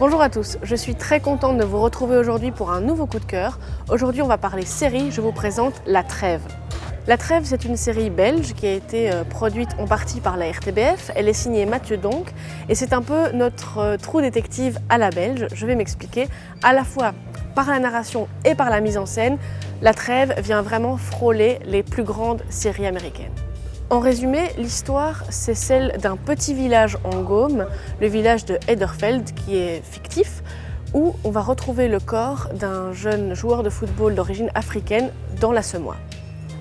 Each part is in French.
Bonjour à tous, je suis très contente de vous retrouver aujourd'hui pour un nouveau coup de cœur. Aujourd'hui on va parler série, je vous présente La Trêve. La Trêve, c'est une série belge qui a été produite en partie par la RTBF. Elle est signée Mathieu Donck et c'est un peu notre trou détective à la belge. Je vais m'expliquer. À la fois par la narration et par la mise en scène, La Trêve vient vraiment frôler les plus grandes séries américaines. En résumé, l'histoire, c'est celle d'un petit village en Gaume, le village de Hederfeld, qui est fictif, où on va retrouver le corps d'un jeune joueur de football d'origine africaine dans la Semois.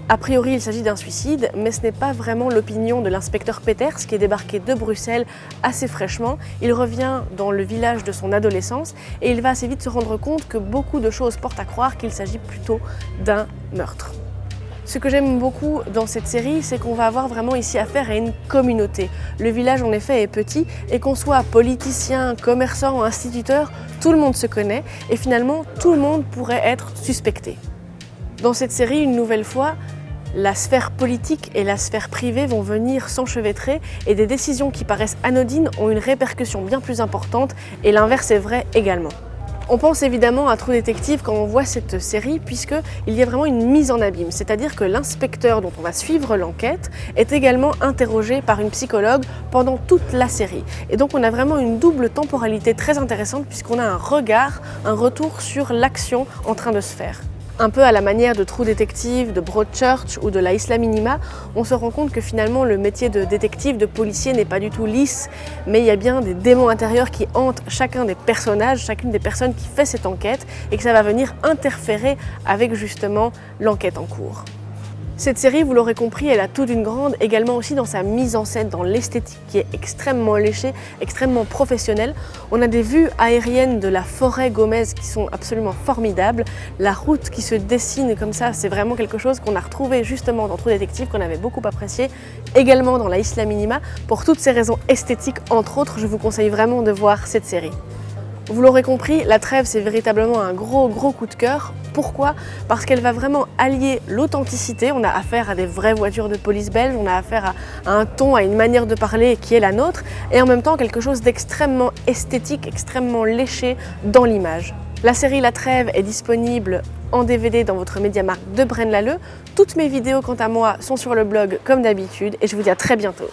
A priori, il s'agit d'un suicide, mais ce n'est pas vraiment l'opinion de l'inspecteur Peters, qui est débarqué de Bruxelles assez fraîchement. Il revient dans le village de son adolescence et il va assez vite se rendre compte que beaucoup de choses portent à croire qu'il s'agit plutôt d'un meurtre. Ce que j'aime beaucoup dans cette série, c'est qu'on va avoir vraiment ici affaire à une communauté. Le village en effet est petit et qu'on soit politicien, commerçant, instituteur, tout le monde se connaît et finalement tout le monde pourrait être suspecté. Dans cette série, une nouvelle fois, la sphère politique et la sphère privée vont venir s'enchevêtrer et des décisions qui paraissent anodines ont une répercussion bien plus importante et l'inverse est vrai également. On pense évidemment à True Detective quand on voit cette série puisqu'il y a vraiment une mise en abîme, c'est-à-dire que l'inspecteur dont on va suivre l'enquête est également interrogé par une psychologue pendant toute la série. Et donc on a vraiment une double temporalité très intéressante puisqu'on a un regard, un retour sur l'action en train de se faire. Un peu à la manière de True Detective, de Broadchurch ou de la Isla Minima, on se rend compte que finalement le métier de détective, de policier n'est pas du tout lisse, mais il y a bien des démons intérieurs qui hantent chacun des personnages, chacune des personnes qui fait cette enquête et que ça va venir interférer avec justement l'enquête en cours. Cette série, vous l'aurez compris, elle a tout d'une grande, également aussi dans sa mise en scène, dans l'esthétique qui est extrêmement léchée, extrêmement professionnelle. On a des vues aériennes de la forêt gaumaise qui sont absolument formidables. La route qui se dessine comme ça, c'est vraiment quelque chose qu'on a retrouvé justement dans True Detective, qu'on avait beaucoup apprécié, également dans la Isla Minima. Pour toutes ces raisons esthétiques, entre autres, je vous conseille vraiment de voir cette série. Vous l'aurez compris, La Trêve, c'est véritablement un gros coup de cœur. Pourquoi ? Parce qu'elle va vraiment allier l'authenticité. On a affaire à des vraies voitures de police belges, on a affaire à un ton, à une manière de parler qui est la nôtre, et en même temps quelque chose d'extrêmement esthétique, extrêmement léché dans l'image. La série La Trêve est disponible en DVD dans votre Mediamarkt de Braine-l'Alleud. Toutes mes vidéos, quant à moi, sont sur le blog comme d'habitude, et je vous dis à très bientôt.